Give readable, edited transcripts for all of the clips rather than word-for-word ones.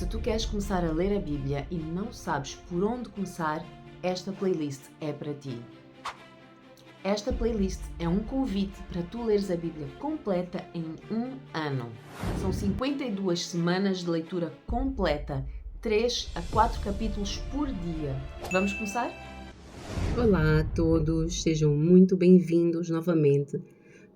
Se tu queres começar a ler a Bíblia e não sabes por onde começar, esta playlist é para ti. Esta playlist é um convite para tu leres a Bíblia completa em um ano. São 52 semanas de leitura completa, 3 a 4 capítulos por dia. Vamos começar? Olá a todos, sejam muito bem-vindos novamente.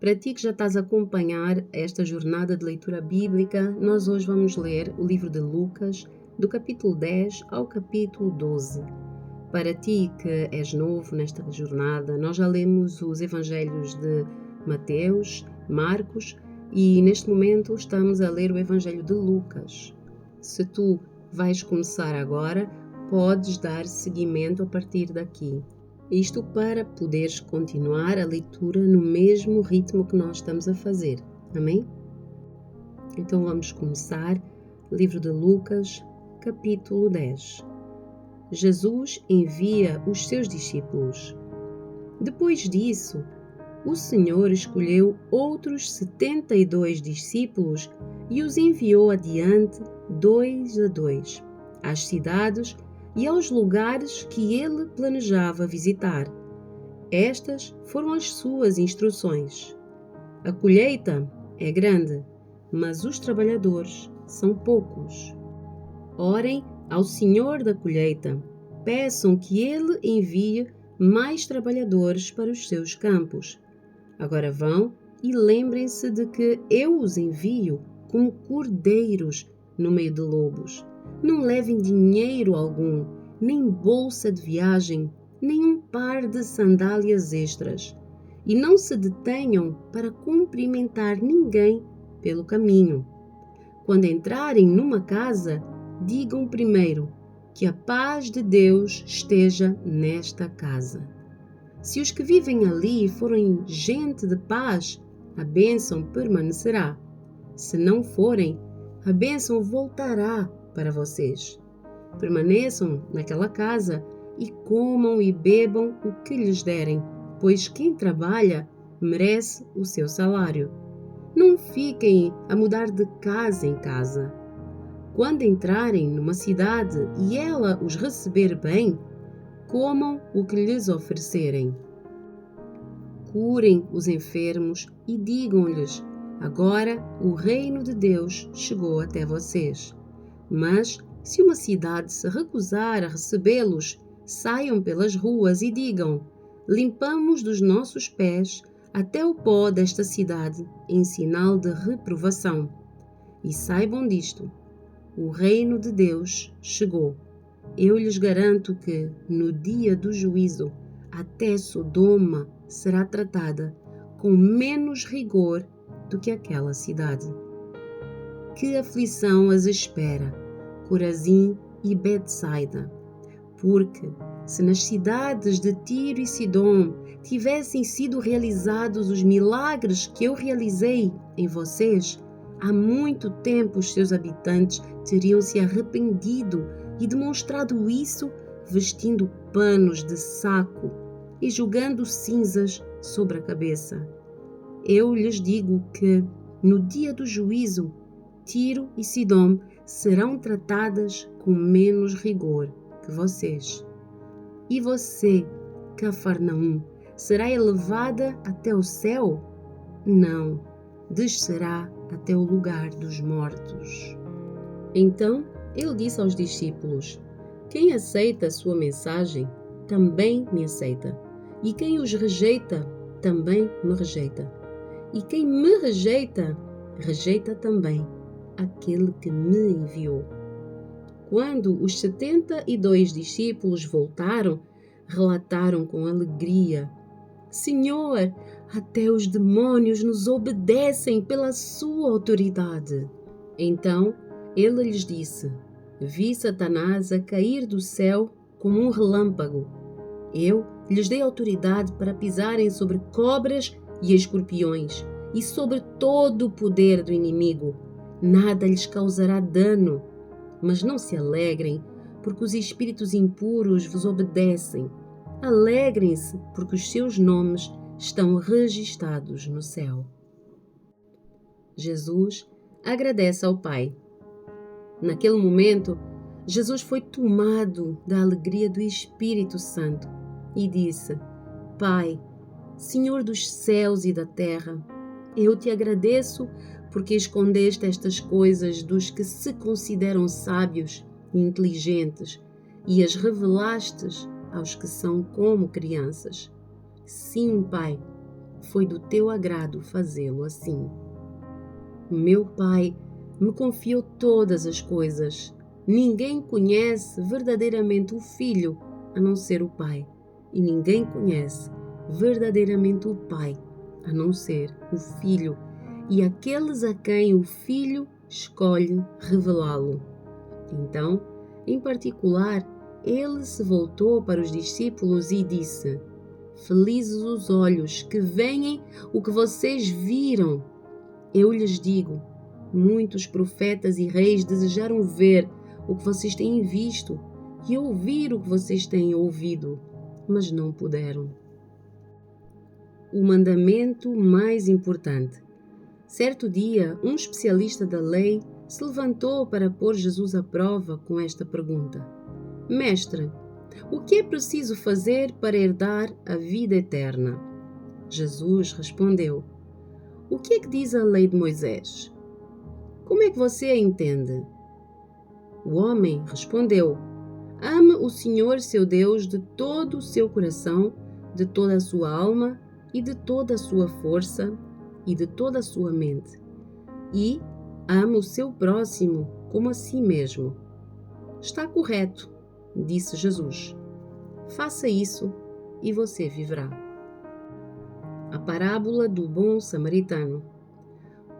Para ti que já estás a acompanhar esta jornada de leitura bíblica, nós hoje vamos ler o livro de Lucas, do capítulo 10 ao capítulo 12. Para ti que és novo nesta jornada, nós já lemos os evangelhos de Mateus, Marcos e neste momento estamos a ler o evangelho de Lucas. Se tu vais começar agora, podes dar seguimento a partir daqui. Isto para poderes continuar a leitura no mesmo ritmo que nós estamos a fazer. Amém? Então vamos começar. Livro de Lucas, capítulo 10. Jesus envia os seus discípulos. Depois disso, o Senhor escolheu outros 72 discípulos e os enviou adiante, 2 a 2, às cidades e aos lugares que ele planejava visitar. Estas foram as suas instruções. A colheita é grande, mas os trabalhadores são poucos. Orem ao Senhor da colheita, peçam que ele envie mais trabalhadores para os seus campos. Agora vão e lembrem-se de que eu os envio como cordeiros no meio de lobos. Não levem dinheiro algum, nem bolsa de viagem, nem um par de sandálias extras. E não se detenham para cumprimentar ninguém pelo caminho. Quando entrarem numa casa, digam primeiro que a paz de Deus esteja nesta casa. Se os que vivem ali forem gente de paz, a bênção permanecerá. Se não forem, a bênção voltará para vocês. Permaneçam naquela casa e comam e bebam o que lhes derem, pois quem trabalha merece o seu salário. Não fiquem a mudar de casa em casa. Quando entrarem numa cidade e ela os receber bem, comam o que lhes oferecerem. Curem os enfermos e digam-lhes: agora o reino de Deus chegou até vocês. Mas, se uma cidade se recusar a recebê-los, saiam pelas ruas e digam: limpamos dos nossos pés até o pó desta cidade, em sinal de reprovação. E saibam disto: o reino de Deus chegou. Eu lhes garanto que, no dia do juízo, até Sodoma será tratada com menos rigor do que aquela cidade. Que aflição as espera, Corazim e Betsaida, porque se nas cidades de Tiro e Sidom tivessem sido realizados os milagres que eu realizei em vocês, há muito tempo os seus habitantes teriam se arrependido e demonstrado isso vestindo panos de saco e jogando cinzas sobre a cabeça. Eu lhes digo que, no dia do juízo, Tiro e Sidom serão tratadas com menos rigor que vocês. E você, Cafarnaum, será elevada até o céu? Não, descerá até o lugar dos mortos. Então ele disse aos discípulos: quem aceita a sua mensagem, também me aceita. E quem os rejeita, também me rejeita. E quem me rejeita, rejeita também aquele que me enviou. Quando os 72 discípulos voltaram, relataram com alegria: Senhor, até os demônios nos obedecem pela sua autoridade. Então ele lhes disse: vi Satanás a cair do céu como um relâmpago. Eu lhes dei autoridade para pisarem sobre cobras e escorpiões e sobre todo o poder do inimigo. Nada lhes causará dano. Mas não se alegrem, porque os espíritos impuros vos obedecem. Alegrem-se, porque os seus nomes estão registados no céu. Jesus agradece ao Pai. Naquele momento, Jesus foi tomado da alegria do Espírito Santo e disse: Pai, Senhor dos céus e da terra, eu te agradeço porque escondeste estas coisas dos que se consideram sábios e inteligentes e as revelastes aos que são como crianças. Sim, Pai, foi do teu agrado fazê-lo assim. Meu Pai me confiou todas as coisas. Ninguém conhece verdadeiramente o Filho a não ser o Pai, e ninguém conhece verdadeiramente o Pai a não ser o Filho, e aqueles a quem o Filho escolhe revelá-lo. Então, em particular, ele se voltou para os discípulos e disse: Felizes os olhos que veem o que vocês viram. Eu lhes digo, muitos profetas e reis desejaram ver o que vocês têm visto e ouvir o que vocês têm ouvido, mas não puderam. O mandamento mais importante. Certo dia, um especialista da lei se levantou para pôr Jesus à prova com esta pergunta: Mestre, o que é preciso fazer para herdar a vida eterna? Jesus respondeu: O que é que diz a lei de Moisés? Como é que você a entende? O homem respondeu: Ame o Senhor seu Deus de todo o seu coração, de toda a sua alma e de toda a sua força e de toda a sua mente. E ame o seu próximo como a si mesmo. Está correto, disse Jesus. Faça isso e você viverá. A parábola do bom samaritano.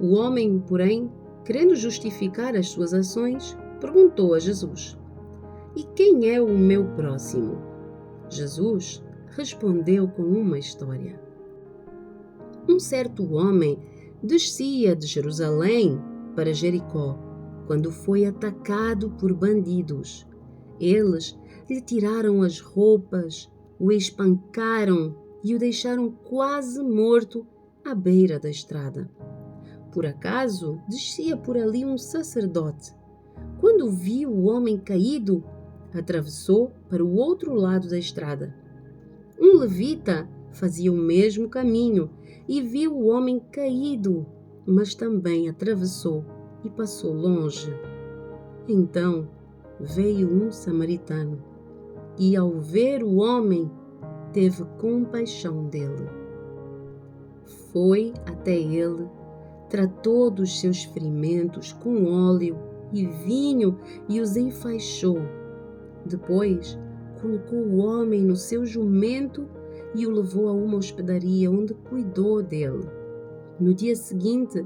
O homem, porém, querendo justificar as suas ações, perguntou a Jesus: E quem é o meu próximo? Jesus respondeu com uma história. Um certo homem descia de Jerusalém para Jericó, quando foi atacado por bandidos. Eles lhe tiraram as roupas, o espancaram e o deixaram quase morto à beira da estrada. Por acaso, descia por ali um sacerdote. Quando viu o homem caído, atravessou para o outro lado da estrada. Um levita fazia o mesmo caminho e viu o homem caído, mas também atravessou e passou longe. Então veio um samaritano e, ao ver o homem, teve compaixão dele. Foi até ele, tratou dos seus ferimentos com óleo e vinho e os enfaixou. Depois, colocou o homem no seu jumento e o levou a uma hospedaria onde cuidou dele. No dia seguinte,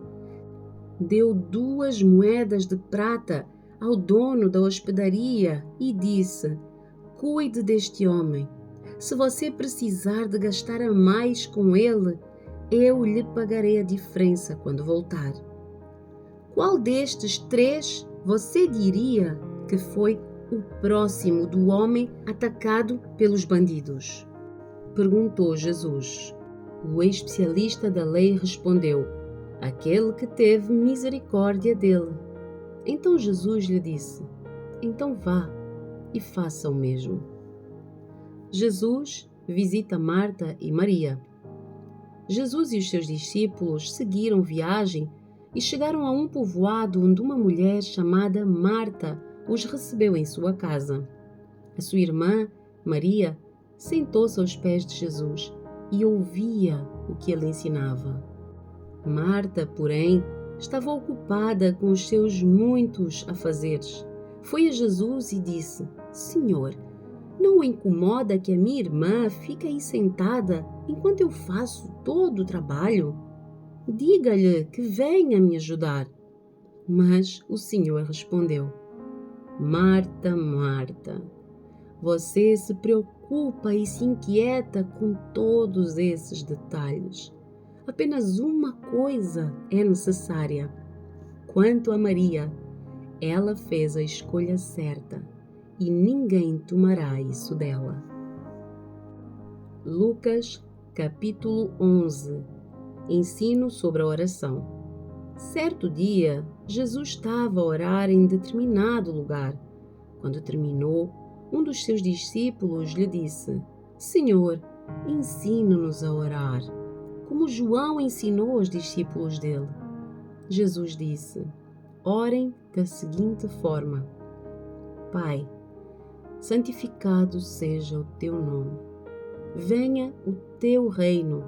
deu 2 moedas de prata ao dono da hospedaria e disse: Cuide deste homem. Se você precisar de gastar a mais com ele, eu lhe pagarei a diferença quando voltar. Qual destes 3 você diria que foi o próximo do homem atacado pelos bandidos? Perguntou Jesus. O especialista da lei respondeu: Aquele que teve misericórdia dele. Então Jesus lhe disse: Então vá e faça o mesmo. Jesus visita Marta e Maria. Jesus e os seus discípulos seguiram viagem e chegaram a um povoado onde uma mulher chamada Marta os recebeu em sua casa. A sua irmã, Maria, sentou-se aos pés de Jesus e ouvia o que ele ensinava. Marta, porém, estava ocupada com os seus muitos afazeres. Foi a Jesus e disse: Senhor, não o incomoda que a minha irmã fique aí sentada enquanto eu faço todo o trabalho? Diga-lhe que venha me ajudar. Mas o Senhor respondeu: Marta, Marta, você se preocupa e se inquieta com todos esses detalhes. Apenas uma coisa é necessária. Quanto a Maria, ela fez a escolha certa e ninguém tomará isso dela. Lucas, capítulo 11. Ensino sobre a oração. Certo dia, Jesus estava a orar em determinado lugar. Quando terminou, um dos seus discípulos lhe disse: Senhor, ensina-nos a orar, como João ensinou aos discípulos dele. Jesus disse: Orem da seguinte forma: Pai, santificado seja o teu nome. Venha o teu reino.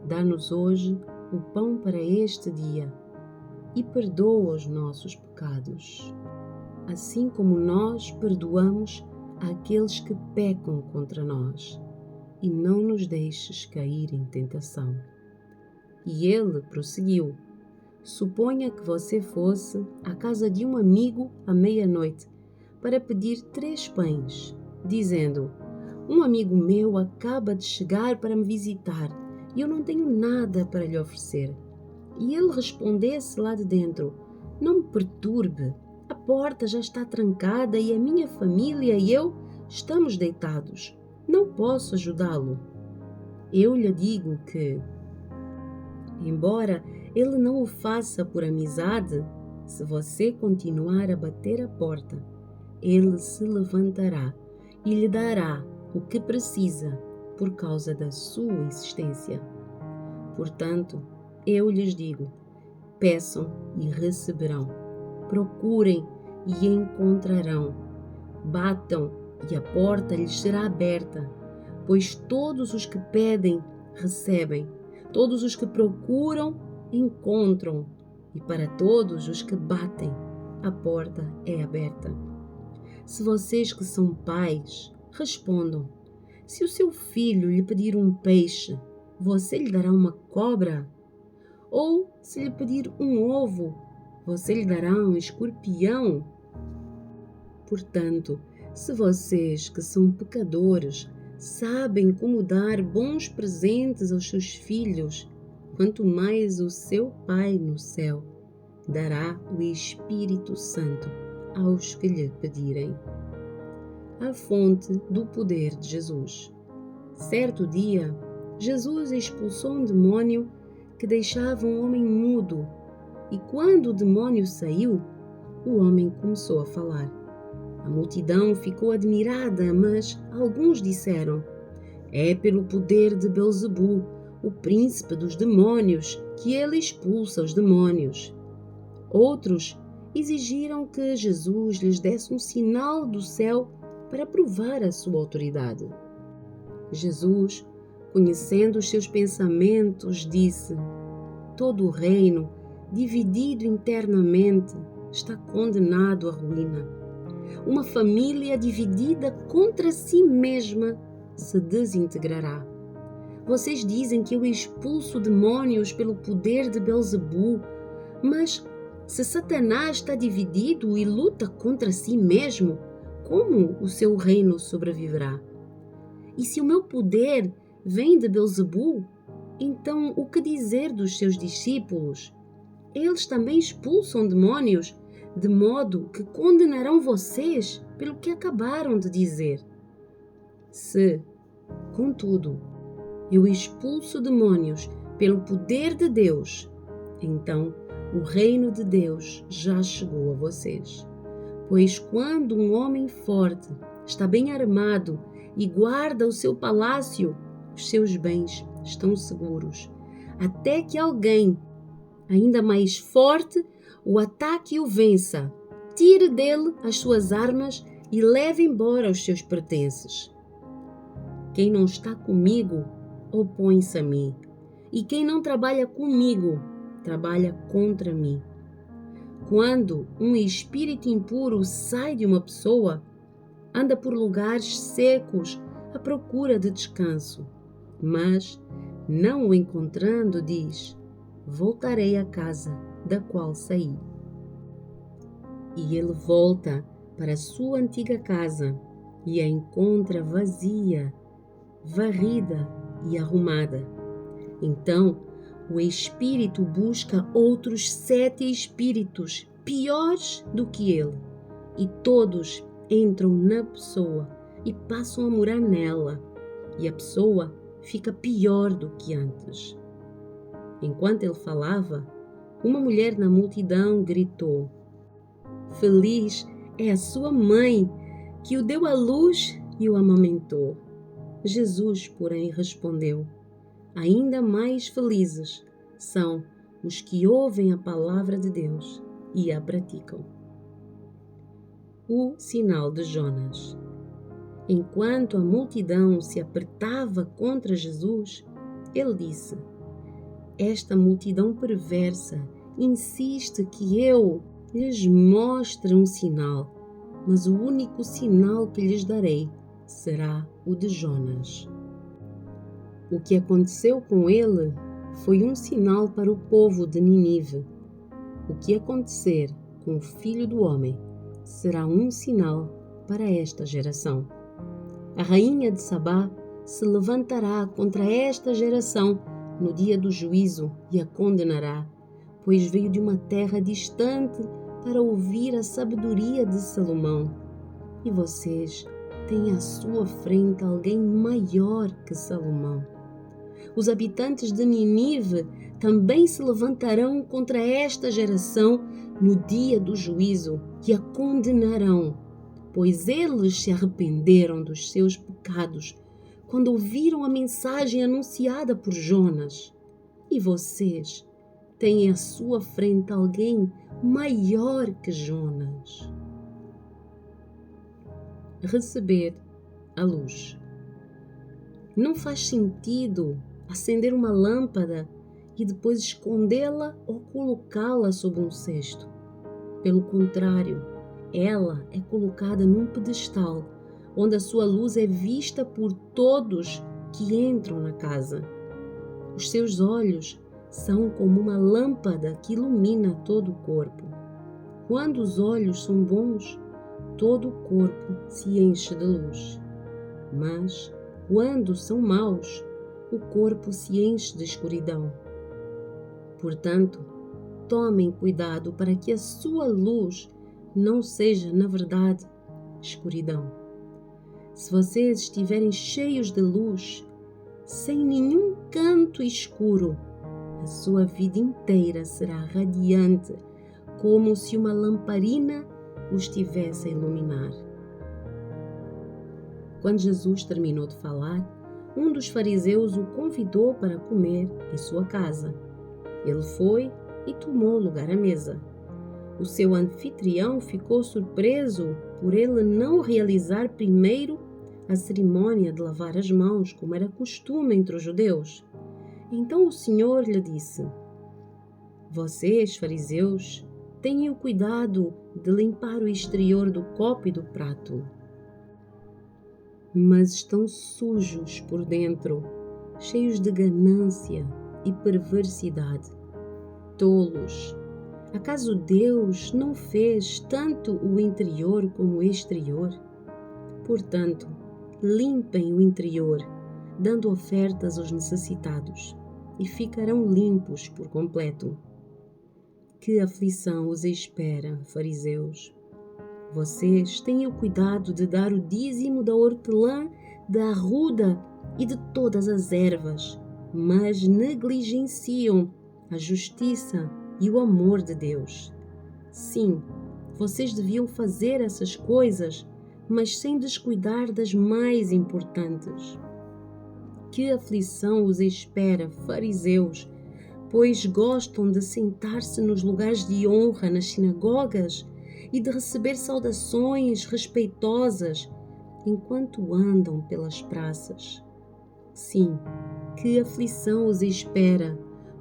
Dá-nos hoje o pão para este dia e perdoa os nossos pecados, assim como nós perdoamos àqueles que pecam contra nós, e não nos deixes cair em tentação. E ele prosseguiu: Suponha que você fosse à casa de um amigo à meia-noite para pedir 3 pães, dizendo: Um amigo meu acaba de chegar para me visitar e eu não tenho nada para lhe oferecer. E ele respondesse lá de dentro: Não me perturbe, a porta já está trancada e a minha família e eu estamos deitados. Não posso ajudá-lo. Eu lhe digo que, embora ele não o faça por amizade, se você continuar a bater a porta, ele se levantará e lhe dará o que precisa por causa da sua insistência. Portanto, eu lhes digo: peçam e receberão, procurem e encontrarão, batam e a porta lhes será aberta, pois todos os que pedem, recebem, todos os que procuram, encontram, e para todos os que batem, a porta é aberta. Se vocês que são pais, respondam: se o seu filho lhe pedir um peixe, você lhe dará uma cobra? Ou, se lhe pedir um ovo, você lhe dará um escorpião? Portanto, se vocês, que são pecadores, sabem como dar bons presentes aos seus filhos, quanto mais o seu Pai no céu dará o Espírito Santo aos que lhe pedirem. A fonte do poder de Jesus. Certo dia, Jesus expulsou um demônio que deixava um homem mudo, e quando o demônio saiu, o homem começou a falar. A multidão ficou admirada, mas alguns disseram: é pelo poder de Belzebu, o príncipe dos demônios, que ele expulsa os demônios. Outros exigiram que Jesus lhes desse um sinal do céu para provar a sua autoridade. Jesus, conhecendo os seus pensamentos, disse: todo o reino, dividido internamente, está condenado à ruína. Uma família dividida contra si mesma se desintegrará. Vocês dizem que eu expulso demônios pelo poder de Belzebu, mas se Satanás está dividido e luta contra si mesmo, como o seu reino sobreviverá? E se o meu poder vem de Belzebu, então o que dizer dos seus discípulos? Eles também expulsam demônios, de modo que condenarão vocês pelo que acabaram de dizer. Se, contudo, eu expulso demônios pelo poder de Deus, então o reino de Deus já chegou a vocês. Pois quando um homem forte está bem armado e guarda o seu palácio, os seus bens estão seguros, até que alguém, ainda mais forte, o ataque e o vença, tire dele as suas armas e leve embora os seus pertences. Quem não está comigo, opõe-se a mim, e quem não trabalha comigo, trabalha contra mim. Quando um espírito impuro sai de uma pessoa, anda por lugares secos à procura de descanso, mas, não o encontrando, diz: voltarei à casa da qual saí. E ele volta para a sua antiga casa e a encontra vazia, varrida e arrumada. Então, o espírito busca outros 7 espíritos piores do que ele, e todos entram na pessoa e passam a morar nela, e a pessoa fica pior do que antes. Enquanto ele falava, uma mulher na multidão gritou: Feliz é a sua mãe, que o deu à luz e o amamentou. Jesus, porém, respondeu: Ainda mais felizes são os que ouvem a palavra de Deus e a praticam. O sinal de Jonas. Enquanto a multidão se apertava contra Jesus, ele disse: Esta multidão perversa insiste que eu lhes mostre um sinal, mas o único sinal que lhes darei será o de Jonas. O que aconteceu com ele foi um sinal para o povo de Nínive. O que acontecer com o Filho do Homem será um sinal para esta geração. A rainha de Sabá se levantará contra esta geração no dia do juízo e a condenará, pois veio de uma terra distante para ouvir a sabedoria de Salomão. E vocês têm à sua frente alguém maior que Salomão. Os habitantes de Nínive também se levantarão contra esta geração no dia do juízo e a condenarão, pois eles se arrependeram dos seus pecados quando ouviram a mensagem anunciada por Jonas. E vocês têm à sua frente alguém maior que Jonas. Receber a luz. Não faz sentido acender uma lâmpada e depois escondê-la ou colocá-la sob um cesto. Pelo contrário, ela é colocada num pedestal, onde a sua luz é vista por todos que entram na casa. Os seus olhos são como uma lâmpada que ilumina todo o corpo. Quando os olhos são bons, todo o corpo se enche de luz. Mas, quando são maus, o corpo se enche de escuridão. Portanto, tomem cuidado para que a sua luz não seja, na verdade, escuridão. Se vocês estiverem cheios de luz, sem nenhum canto escuro, a sua vida inteira será radiante, como se uma lamparina o estivesse a iluminar. Quando Jesus terminou de falar, um dos fariseus o convidou para comer em sua casa. Ele foi e tomou lugar à mesa. O seu anfitrião ficou surpreso por ele não realizar primeiro a cerimônia de lavar as mãos, como era costume entre os judeus. Então o Senhor lhe disse: Vocês, fariseus, tenham o cuidado de limpar o exterior do copo e do prato, mas estão sujos por dentro, cheios de ganância e perversidade. Tolos! Acaso Deus não fez tanto o interior como o exterior? Portanto, limpem o interior, dando ofertas aos necessitados, e ficarão limpos por completo. Que aflição os espera, fariseus! Vocês têm o cuidado de dar o dízimo da hortelã, da arruda e de todas as ervas, mas negligenciam a justiça e o amor de Deus. Sim, vocês deviam fazer essas coisas, mas sem descuidar das mais importantes. Que aflição os espera, fariseus, pois gostam de sentar-se nos lugares de honra nas sinagogas e de receber saudações respeitosas enquanto andam pelas praças. Sim, que aflição os espera,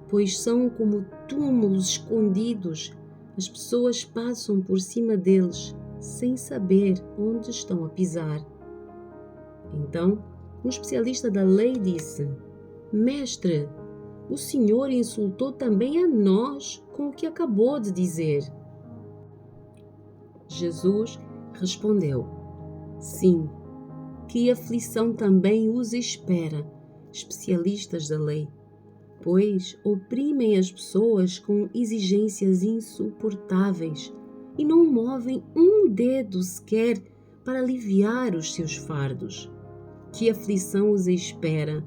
pois são como túmulos escondidos. As pessoas passam por cima deles sem saber onde estão a pisar. Então, um especialista da lei disse: Mestre, o Senhor insultou também a nós com o que acabou de dizer. Jesus respondeu: Sim, que aflição também os espera, especialistas da lei, pois oprimem as pessoas com exigências insuportáveis e não movem um dedo sequer para aliviar os seus fardos. Que aflição os espera,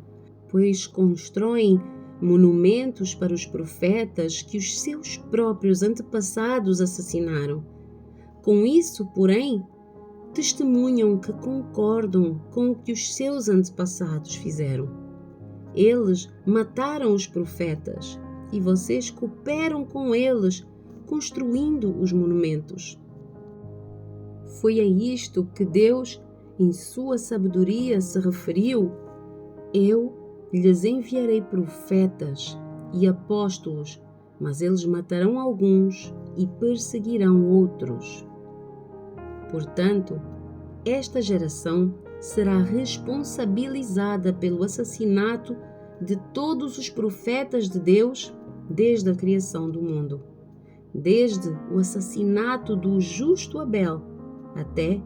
pois constroem monumentos para os profetas que os seus próprios antepassados assassinaram. Com isso, porém, testemunham que concordam com o que os seus antepassados fizeram. Eles mataram os profetas e vocês cooperam com eles, construindo os monumentos. Foi a isto que Deus, em sua sabedoria, se referiu: eu lhes enviarei profetas e apóstolos, mas eles matarão alguns e perseguirão outros. Portanto, esta geração será responsabilizada pelo assassinato de todos os profetas de Deus desde a criação do mundo, desde o assassinato do justo Abel até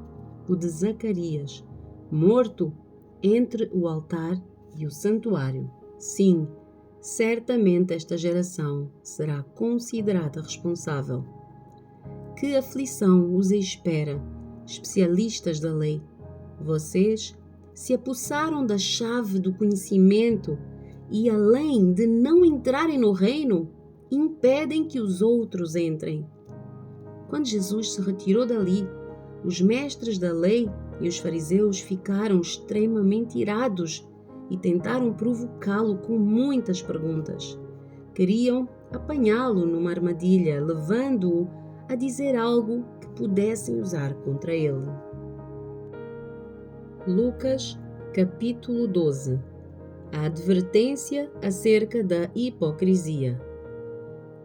o de Zacarias, morto entre o altar e o santuário. Sim, certamente esta geração será considerada responsável. Que aflição os espera, especialistas da lei! Vocês se apossaram da chave do conhecimento e, além de não entrarem no reino, impedem que os outros entrem. Quando Jesus se retirou dali, os mestres da lei e os fariseus ficaram extremamente irados e tentaram provocá-lo com muitas perguntas. Queriam apanhá-lo numa armadilha, levando-o a dizer algo que pudessem usar contra ele. Lucas, capítulo 12. A advertência acerca da hipocrisia.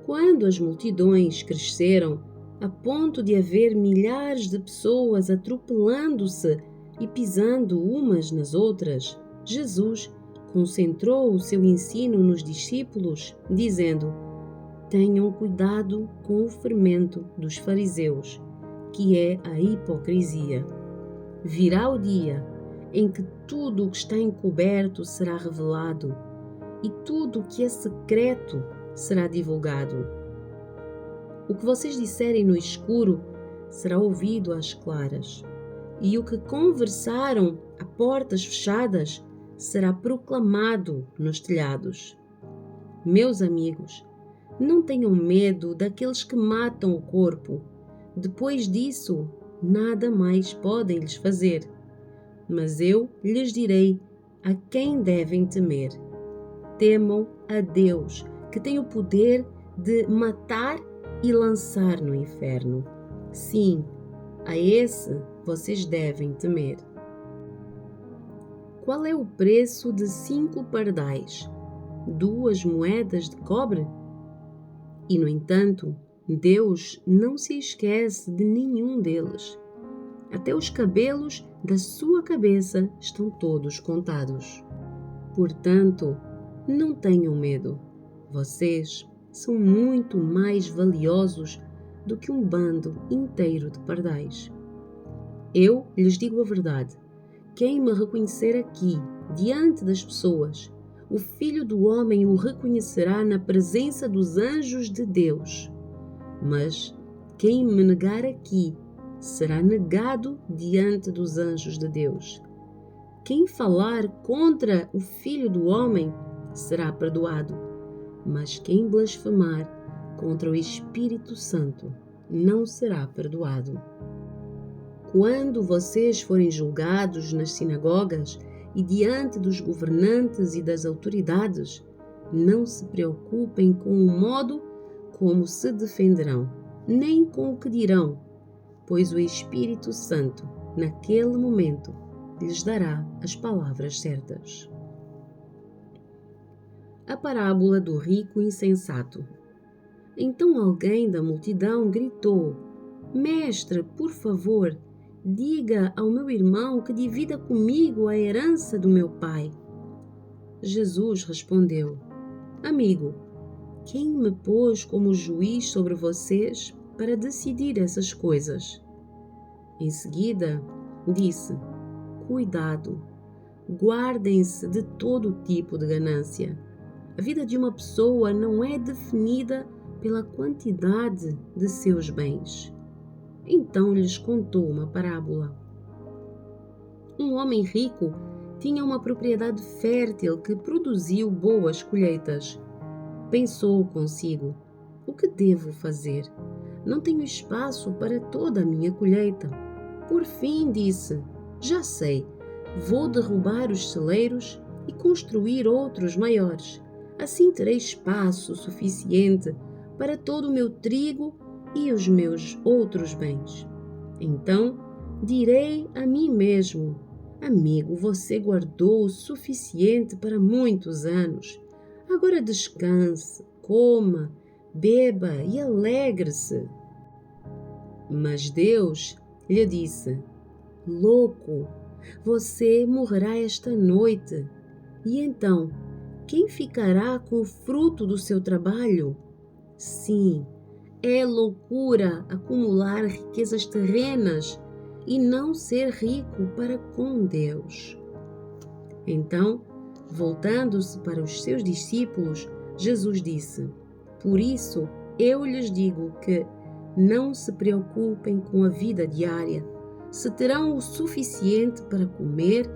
Quando as multidões cresceram a ponto de haver milhares de pessoas atropelando-se e pisando umas nas outras, Jesus concentrou o seu ensino nos discípulos, dizendo: tenham cuidado com o fermento dos fariseus, que é a hipocrisia. Virá o dia em que tudo o que está encoberto será revelado e tudo o que é secreto será divulgado. O que vocês disserem no escuro será ouvido às claras, e o que conversaram a portas fechadas será proclamado nos telhados. Meus amigos, não tenham medo daqueles que matam o corpo. Depois disso, nada mais podem lhes fazer. Mas eu lhes direi a quem devem temer. Temam a Deus, que tem o poder de matar e lançar no inferno. Sim, a esse vocês devem temer. Qual é o preço de 5 pardais? 2 moedas de cobre? E, no entanto, Deus não se esquece de nenhum deles. Até os cabelos da sua cabeça estão todos contados. Portanto, não tenham medo. Vocês são muito mais valiosos do que um bando inteiro de pardais. Eu lhes digo a verdade. Quem me reconhecer aqui, diante das pessoas, o Filho do Homem o reconhecerá na presença dos anjos de Deus. Mas quem me negar aqui será negado diante dos anjos de Deus. Quem falar contra o Filho do Homem será perdoado, mas quem blasfemar contra o Espírito Santo não será perdoado. Quando vocês forem julgados nas sinagogas e diante dos governantes e das autoridades, não se preocupem com o modo como se defenderão, nem com o que dirão, pois o Espírito Santo, naquele momento, lhes dará as palavras certas. A parábola do rico insensato. Então alguém da multidão gritou: Mestre, por favor, diga ao meu irmão que divida comigo a herança do meu pai. Jesus respondeu: Amigo, quem me pôs como juiz sobre vocês para decidir essas coisas? Em seguida, disse: Cuidado, guardem-se de todo tipo de ganância. A vida de uma pessoa não é definida pela quantidade de seus bens. Então lhes contou uma parábola. Um homem rico tinha uma propriedade fértil que produziu boas colheitas. Pensou consigo: o que devo fazer? Não tenho espaço para toda a minha colheita. Por fim disse: já sei, vou derrubar os celeiros e construir outros maiores. Assim terei espaço suficiente para todo o meu trigo e os meus outros bens. Então direi a mim mesmo: amigo, você guardou o suficiente para muitos anos. Agora descanse, coma, beba e alegre-se. Mas Deus lhe disse: louco, você morrerá esta noite. E então, quem ficará com o fruto do seu trabalho? Sim, é loucura acumular riquezas terrenas e não ser rico para com Deus. Então, voltando-se para os seus discípulos, Jesus disse: por isso eu lhes digo que não se preocupem com a vida diária, se terão o suficiente para comer,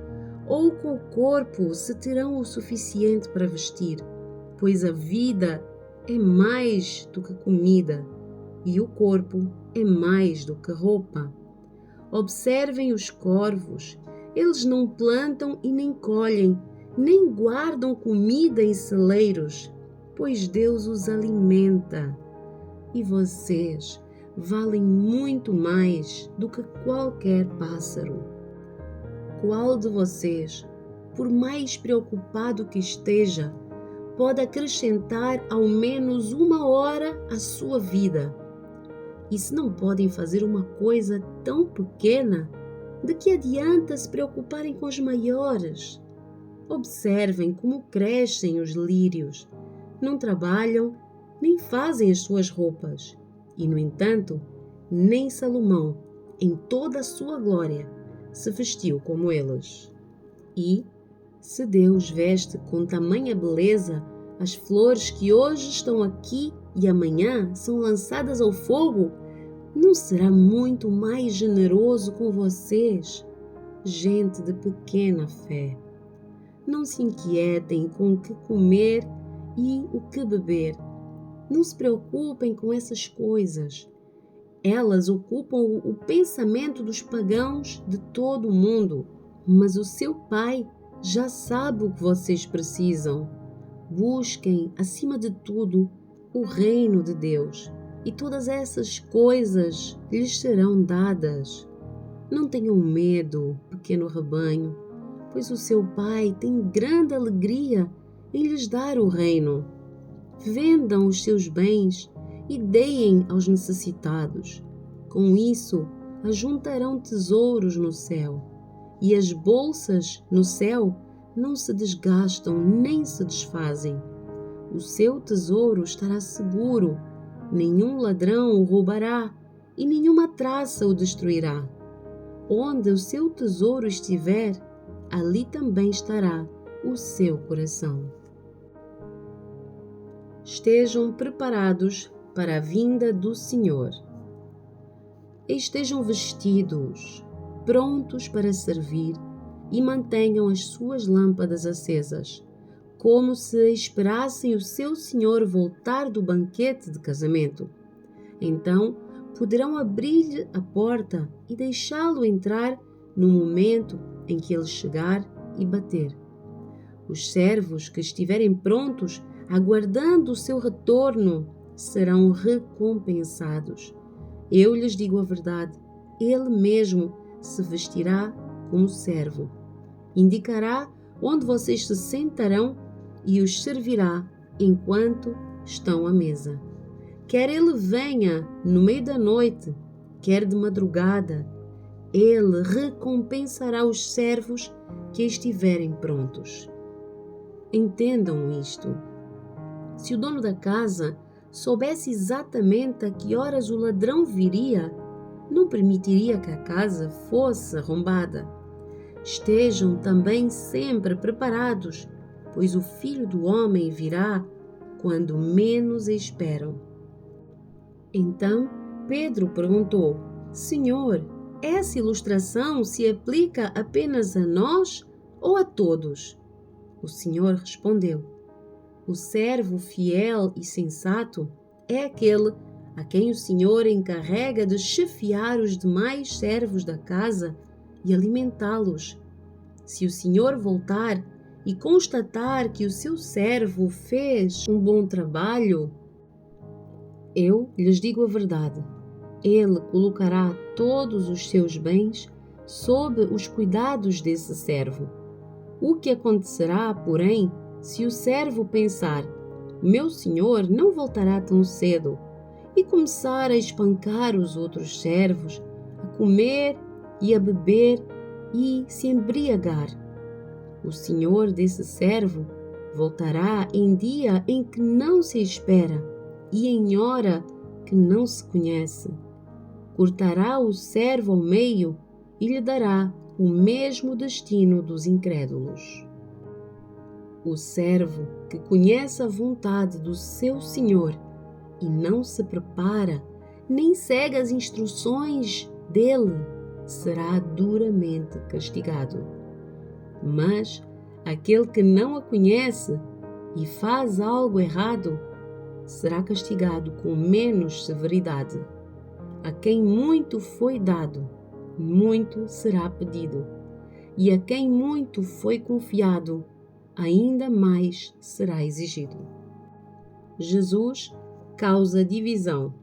ou com o corpo, se terão o suficiente para vestir, pois a vida é mais do que comida e o corpo é mais do que roupa. Observem os corvos, eles não plantam e nem colhem, nem guardam comida em celeiros, pois Deus os alimenta. E vocês valem muito mais do que qualquer pássaro. Qual de vocês, por mais preocupado que esteja, pode acrescentar ao menos 1 hora à sua vida? E se não podem fazer uma coisa tão pequena, de que adianta se preocuparem com os maiores? Observem como crescem os lírios. Não trabalham, nem fazem as suas roupas. E, no entanto, nem Salomão, em toda a sua glória, se vestiu como eles. E, se Deus veste com tamanha beleza as flores que hoje estão aqui e amanhã são lançadas ao fogo, não será muito mais generoso com vocês, gente de pequena fé? Não se inquietem com o que comer e o que beber. Não se preocupem com essas coisas. Elas ocupam o pensamento dos pagãos de todo o mundo, mas o seu Pai já sabe o que vocês precisam. Busquem, acima de tudo, o reino de Deus, e todas essas coisas lhes serão dadas. Não tenham medo, pequeno rebanho, pois o seu Pai tem grande alegria em lhes dar o reino. Vendam os seus bens e deem aos necessitados. Com isso, ajuntarão tesouros no céu, e as bolsas no céu não se desgastam nem se desfazem. O seu tesouro estará seguro, nenhum ladrão o roubará e nenhuma traça o destruirá. Onde o seu tesouro estiver, ali também estará o seu coração. Estejam preparados para a vinda do Senhor. Estejam vestidos, prontos para servir, e mantenham as suas lâmpadas acesas, como se esperassem o seu Senhor voltar do banquete de casamento. Então poderão abrir a porta e deixá-lo entrar no momento em que ele chegar e bater. Os servos que estiverem prontos, aguardando o seu retorno, serão recompensados. Eu lhes digo a verdade, ele mesmo se vestirá como servo. Indicará onde vocês se sentarão e os servirá enquanto estão à mesa. Quer ele venha no meio da noite, quer de madrugada, ele recompensará os servos que estiverem prontos. Entendam isto. Se o dono da casa soubesse exatamente a que horas o ladrão viria, não permitiria que a casa fosse arrombada. Estejam também sempre preparados, pois o Filho do Homem virá quando menos esperam. Então Pedro perguntou: Senhor, essa ilustração se aplica apenas a nós ou a todos?" O Senhor respondeu: "O servo fiel e sensato é aquele a quem o Senhor encarrega de chefiar os demais servos da casa e alimentá-los. Se o Senhor voltar e constatar que o seu servo fez um bom trabalho, eu lhes digo a verdade, ele colocará todos os seus bens sob os cuidados desse servo. O que acontecerá, porém, se o servo pensar: meu senhor não voltará tão cedo, e começar a espancar os outros servos, a comer e a beber e se embriagar? O senhor desse servo voltará em dia em que não se espera e em hora que não se conhece. Cortará o servo ao meio e lhe dará o mesmo destino dos incrédulos. O servo que conhece a vontade do seu senhor e não se prepara, nem segue as instruções dele, será duramente castigado. Mas aquele que não a conhece e faz algo errado, será castigado com menos severidade. A quem muito foi dado, muito será pedido, e a quem muito foi confiado, ainda mais será exigido. Jesus causa divisão.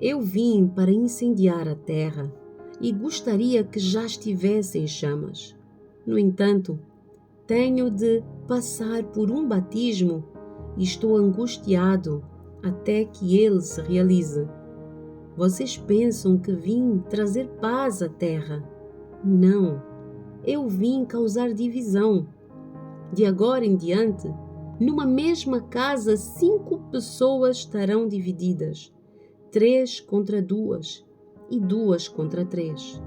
Eu vim para incendiar a terra e gostaria que já estivesse em chamas. No entanto, tenho de passar por um batismo e estou angustiado até que ele se realize. Vocês pensam que vim trazer paz à terra? Não, eu vim causar divisão. De agora em diante, numa mesma casa, 5 pessoas estarão divididas, 3 contra 2 e 2 contra 3.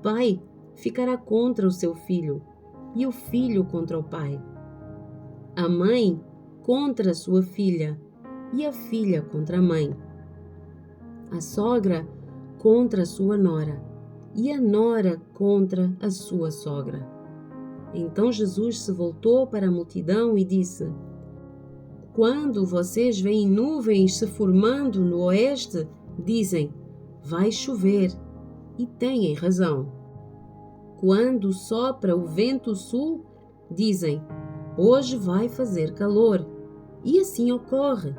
Pai ficará contra o seu filho e o filho contra o pai. A mãe contra a sua filha e a filha contra a mãe. A sogra contra a sua nora e a nora contra a sua sogra. Então Jesus se voltou para a multidão e disse: quando vocês veem nuvens se formando no oeste, dizem: vai chover, e têm razão. Quando sopra o vento sul, dizem: hoje vai fazer calor, e assim ocorre.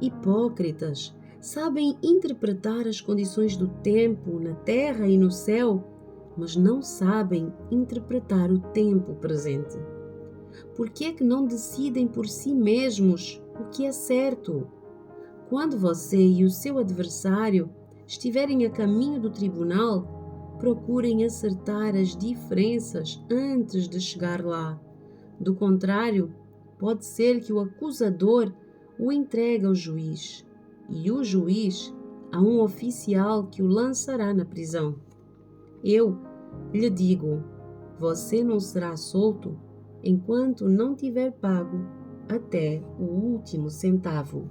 Hipócritas, sabem interpretar as condições do tempo na terra e no céu, mas não sabem interpretar o tempo presente. Por que é que não decidem por si mesmos o que é certo? Quando você e o seu adversário estiverem a caminho do tribunal, procurem acertar as diferenças antes de chegar lá. Do contrário, pode ser que o acusador o entregue ao juiz, e o juiz a um oficial que o lançará na prisão. Eu lhe digo, você não será solto enquanto não tiver pago até o último centavo.